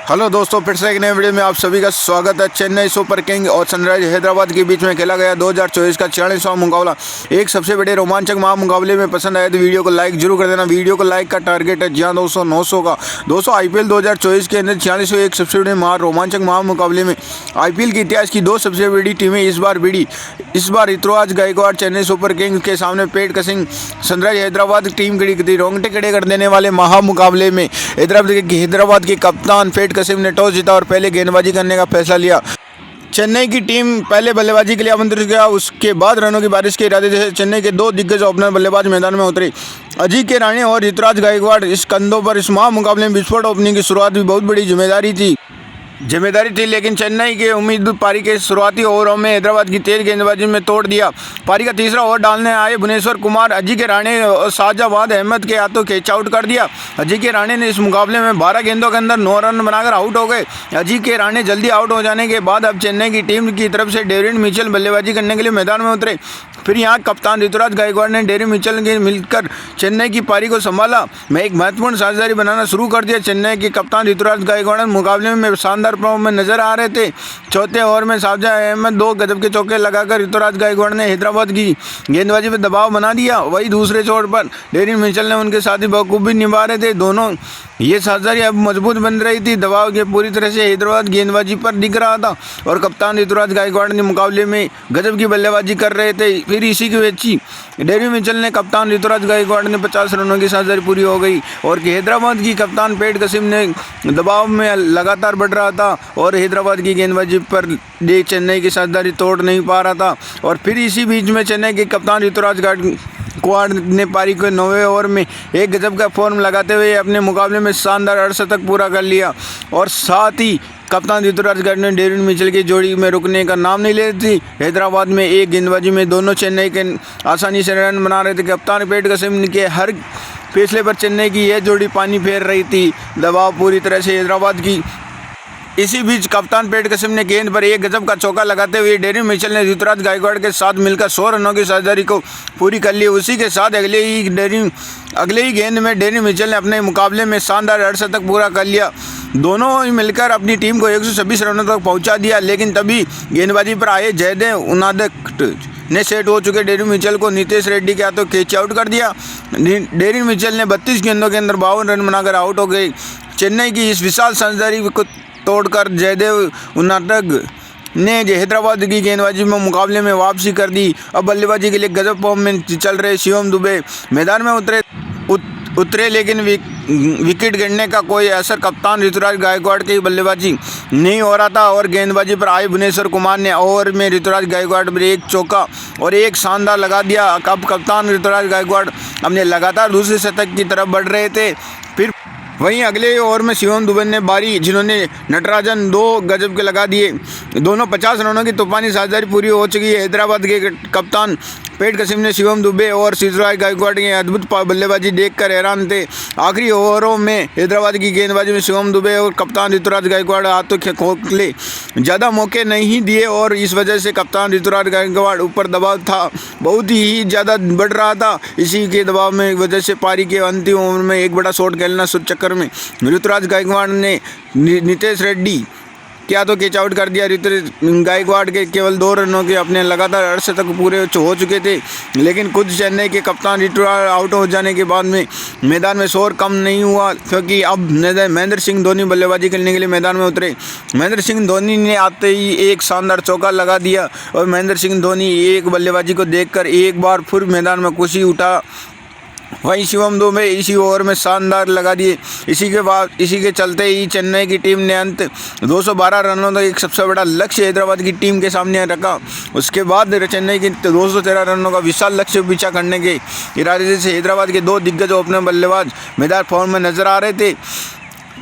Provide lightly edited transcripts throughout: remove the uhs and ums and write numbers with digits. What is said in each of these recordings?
Hello दोस्तों, फिर से एक नए वीडियो में आप सभी का स्वागत है। चेन्नई सुपर किंग और सनराइज हैदराबाद के बीच में खेला गया 2024 का 46वां मुकाबला एक सबसे बड़े रोमांचक महामुकाबले में पसंद आया तो वीडियो को लाइक जरूर कर देना। वीडियो को लाइक का टारगेट है जी हाँ दोस्तों 900 का। दोस्तों आईपीएल 2024 के अंदर 46वें एक सबसे बड़े रोमांचक महामुकाबले में आईपीएल के इतिहास की दो सबसे बड़ी टीमें इस बार ऋतुराज गायकवाड़ चेन्नई सुपर किंग्स के सामने पेट कसिंग सनराइज हैदराबाद टीम खड़ी थी। रोंगटे खड़े कर देने वाले महामुकाबले में हैदराबाद के कप्तान पेट कसिम ने टॉस जीता और पहले गेंदबाजी करने का फैसला लिया। चेन्नई की टीम पहले बल्लेबाजी के लिए आमंत्रित किया। उसके बाद रनों की बारिश के इरादे से चेन्नई के दो दिग्गज ओपनर बल्लेबाज मैदान में उतरे। अजिंक्य रहाणे और ऋतुराज गायकवाड़ इस कंधों पर इस महामुकाबले में विस्फोट ओपनिंग की शुरुआत भी बहुत बड़ी जिम्मेदारी थी, लेकिन चेन्नई के उम्मीद पारी के शुरुआती ओवरों में हैदराबाद की तेज गेंदबाजी में तोड़ दिया। पारी का तीसरा ओवर डालने आए भुवनेश्वर कुमार अजिंक्य रहाणे और शाहजाद अहमद के हाथों कैच आउट कर दिया। अजिंक्य रहाणे ने इस मुकाबले में 12 गेंदों के अंदर 9 रन बनाकर आउट हो गए। अजिंक्य रहाणे जल्दी आउट हो जाने के बाद अब चेन्नई की टीम की तरफ से डेविड मिचेल बल्लेबाजी करने के लिए मैदान में उतरे। फिर यहाँ कप्तान ऋतुराज गायकवाड़ ने डेविड मिचेल के मिलकर चेन्नई की पारी को संभाला में एक महत्वपूर्ण साझेदारी बनाना शुरू कर दिया। चेन्नई के कप्तान ऋतुराज गायकवाड़ मुकाबले में शानदार फॉर्म में नजर आ रहे थे। चौथे ओवर में शाहजाद अहमद 2 गजब के चौके लगाकर ऋतुराज गायकवाड़ ने हैदराबाद की गेंदबाजी पर दबाव बना दिया। वही दूसरे छोर पर डेविड मिचेल ने उनके साथी बखूबी निभा रहे थे। दोनों ये साझेदारी अब मजबूत बन रही थी। दबाव के पूरी तरह से हैदराबाद गेंदबाजी पर दिख रहा था और कप्तान ऋतुराज गायकवाड़ ने मुकाबले में गजब की बल्लेबाजी कर रहे थे। फिर इसी की वेची डेविड मिचेल ने कप्तान ऋतुराज गायकवाड़ ने 50 रनों की साझेदारी पूरी हो गई और हैदराबाद की कप्तान पेट कसिम ने दबाव में लगातार बढ़ रहा था और हैदराबाद की गेंदबाजी पर चेन्नई की साझेदारी तोड़ नहीं पा रहा था। और फिर इसी बीच में चेन्नई के कप्तान ऋतुराज गायकवाड़ ने पारी के 9वें ओवर में एक गजब का फॉर्म लगाते हुए अपने मुकाबले में शानदार अर्धशतक पूरा कर लिया और साथ ही कप्तान ऋतुराज गायकवाड़ ने डेविड मिचेल की जोड़ी में रुकने का नाम नहीं ले रही थी। हैदराबाद में एक गेंदबाजी में दोनों चेन्नई के आसानी से रन बना रहे थे। कप्तान पेट कसिम के हर फैसले पर चेन्नई की यह जोड़ी पानी फेर रही थी। दबाव पूरी तरह से हैदराबाद की। इसी बीच कप्तान पेट कसिम ने गेंद पर एक गजब का चौका लगाते हुए डेविड मिचेल ने ऋतुराज गायकवाड़ के साथ मिलकर 100 रनों की साझेदारी को पूरी कर ली। उसी के साथ अगले ही गेंद में डेविड मिचेल ने अपने मुकाबले में शानदार अर्धशतक पूरा कर लिया। दोनों ही मिलकर अपनी टीम को 126 रनों तक पहुंचा दिया, लेकिन तभी गेंदबाजी पर आए जयदेव उनादक ने सेट हो चुके डेविड मिचेल को नितेश रेड्डी के हाथों कैच आउट कर दिया। डेविड मिचेल ने 32 गेंदों के अंदर 52 रन बनाकर आउट हो गए। चेन्नई की इस विशाल साझेदारी को तोड़कर जयदेव उनादक ने हैदराबाद की गेंदबाजी में मुकाबले में वापसी कर दी। अब बल्लेबाजी के लिए गजब फॉर्म में चल रहे शिवम दुबे मैदान में उतरे लेकिन विकेट गिरने का कोई असर कप्तान ऋतुराज गायकवाड़ की बल्लेबाजी नहीं हो रहा था और गेंदबाजी पर आए भुवनेश्वर कुमार ने ओवर में ऋतुराज गायकवाड़ पर एक चौका और एक शानदार लगा दिया। अब कप्तान ऋतुराज गायकवाड़ अपने लगातार दूसरे शतक की तरफ बढ़ रहे थे। फिर वहीं अगले ओवर में शिवम दुबे ने बारी, जिन्होंने नटराजन 2 गजब के लगा दिए। दोनों 50 रनों की तूफानी साझेदारी पूरी हो चुकी है। हैदराबाद के कप्तान पेट कसिम ने शिवम दुबे और ऋतुराज गायकवाड़ की अद्भुत बल्लेबाजी देखकर हैरान थे। आखिरी ओवरों में हैदराबाद की गेंदबाजी में शिवम दुबे और कप्तान ऋतुराज गायकवाड़ हाथों खोखले ज़्यादा मौके नहीं दिए और इस वजह से कप्तान ऋतुराज गायकवाड़ ऊपर दबाव था बहुत ही ज़्यादा बढ़ रहा था। इसी के दबाव में वजह से पारी के अंतिम ओवर में एक बड़ा शॉट खेलना चक्कर में ऋतुराज गायकवाड़ ने नितेश रेड्डी क्या तो कैच आउट कर दिया। ऋतुराज गायकवाड़ के केवल 2 रनों के अपने लगातार अर्धशतक पूरे हो चुके थे, लेकिन खुद चेन्नई के कप्तान ऋतुराज आउट हो जाने के बाद में मैदान में शोर कम नहीं हुआ, क्योंकि अब महेंद्र सिंह धोनी बल्लेबाजी करने के लिए मैदान में उतरे। महेंद्र सिंह धोनी ने आते ही एक शानदार चौका लगा दिया और महेंद्र सिंह धोनी एक बल्लेबाजी को देखकर एक बार फिर मैदान में खुशी उठा। वहीं शिवम दुबे इसी ओवर में शानदार लगा दिए। इसी के चलते ही चेन्नई की टीम ने अंत 212 रनों तक एक सबसे बड़ा लक्ष्य हैदराबाद की टीम के सामने रखा। उसके बाद चेन्नई की 213 रनों का विशाल लक्ष्य पीछा करने के इरादे से हैदराबाद के 2 दिग्गज ओपनर बल्लेबाज मैदान फॉर्म में नजर आ रहे थे।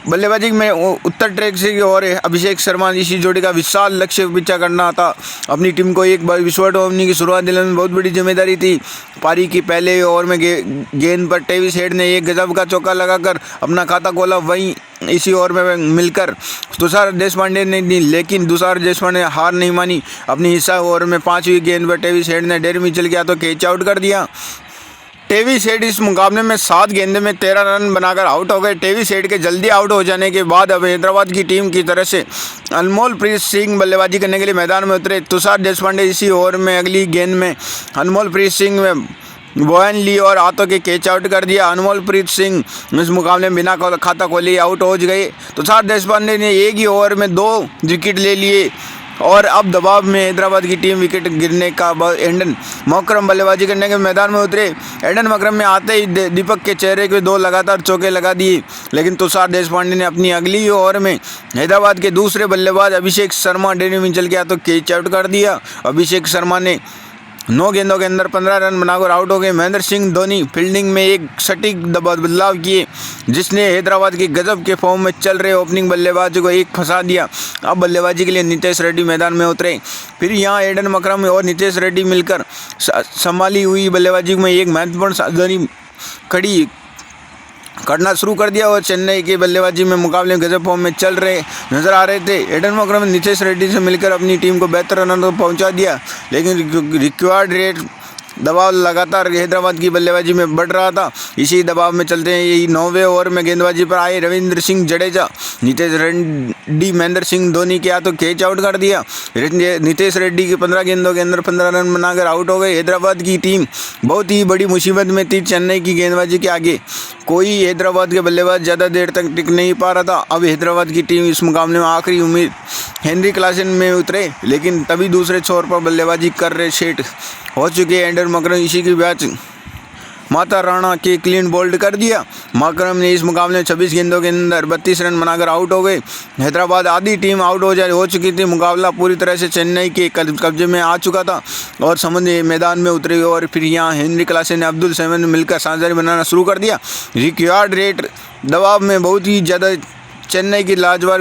बल्लेबाजी में उत्तर ट्रैक से और अभिषेक शर्मा इसी जोड़ी का विशाल लक्ष्य पीछा करना था। अपनी टीम को एक विस्फोट ओवरनी की शुरुआत दिलाने में बहुत बड़ी जिम्मेदारी थी। पारी की पहले ओवर में गेंद पर टेविस हेड ने एक गजब का चौका लगाकर अपना खाता खोला। वहीं इसी ओवर में मिलकर तुषार देशपांडे ने दी, लेकिन तुषार देशपांडे ने हार नहीं मानी। अपनी हिस्सा ओवर में 5वीं गेंद पर टेविस हेड ने डेविड मिचेल के हाथों कैच आउट कर दिया। टेवी सेठ इस मुकाबले में 7 गेंदों में 13 रन बनाकर आउट हो गए। टेवी सेठ के जल्दी आउट हो जाने के बाद अब हैदराबाद की टीम की तरफ से अनमोलप्रीत सिंह बल्लेबाजी करने के लिए मैदान में उतरे। तुषार देशपांडे इसी ओवर में अगली गेंद में अनमोलप्रीत सिंह में बॉयन ली और हाथों के कैच आउट कर दिया। अनमोलप्रीत सिंह इस मुकाबले में बिना खाता खोले आउट हो गए। तुषार देशपांडे ने एक ही ओवर में 2 विकेट ले लिए और अब दबाव में हैदराबाद की टीम विकेट गिरने का एडन मकरम बल्लेबाजी करने के मैदान में उतरे। एडन मकरम में आते ही दीपक के चेहरे पे 2 लगातार चौके लगा दिए, लेकिन तुषार देशपांडे ने अपनी अगली ओवर में हैदराबाद के दूसरे बल्लेबाज अभिषेक शर्मा डेनी मिचेल के हाथों कैच आउट कर दिया। अभिषेक शर्मा ने 9 गेंदों के अंदर 15 रन बनाकर आउट हो गए। महेंद्र सिंह धोनी फील्डिंग में एक सटीक बदलाव किए, जिसने हैदराबाद के गजब के फॉर्म में चल रहे ओपनिंग बल्लेबाज को एक फंसा दिया। अब बल्लेबाजी के लिए नितेश रेड्डी मैदान में उतरे। फिर यहां एडन मकरम और नितेश रेड्डी मिलकर संभाली हुई बल्लेबाजी में एक महत्वपूर्ण सावधानी खड़ी करना शुरू कर दिया और चेन्नई के बल्लेबाजी में मुकाबले में गजब फॉर्म में चल रहे नजर आ रहे थे। एडन मकरम ने नितेश रेड्डी से मिलकर अपनी टीम को बेहतर रन को पहुंचा दिया, लेकिन रिक्वायर्ड रेट दबाव लगातार हैदराबाद की बल्लेबाजी में बढ़ रहा था। इसी दबाव में चलते हैं यही 9वें ओवर में गेंदबाजी पर आए रविंद्र सिंह जडेजा नितेश रेड्डी महेंद्र सिंह धोनी के हाथों कैच आउट कर दिया। नितेश रेड्डी के 15 गेंदों के अंदर 15 रन बनाकर आउट हो गए। हैदराबाद की टीम बहुत ही बड़ी मुसीबत में थी। चेन्नई की गेंदबाजी के आगे कोई हैदराबाद के बल्लेबाज ज़्यादा देर तक टिक नहीं पा रहा था। अब हैदराबाद की टीम इस मुकाबले में आखिरी उम्मीद हेनरी क्लासन में उतरे, लेकिन तभी दूसरे छोर पर बल्लेबाजी कर रहे सेठ हो चुके एडन मकरम इसी की बैच माता राणा के क्लीन बोल्ड कर दिया। मकरम ने इस मुकाबले में 26 गेंदों के अंदर 32 रन बनाकर आउट हो गए। हैदराबाद आधी टीम आउट हो चुकी थी। मुकाबला पूरी तरह से चेन्नई के कब्जे में आ चुका था और समुद्री मैदान में उतरे और फिर यहाँ हेनरी क्लासन ने अब्दुल सैमद मिलकर साझेदारी बनाना शुरू कर दिया। रिक्वायर्ड रेट दबाव में बहुत ही ज़्यादा चेन्नई की लाजवाब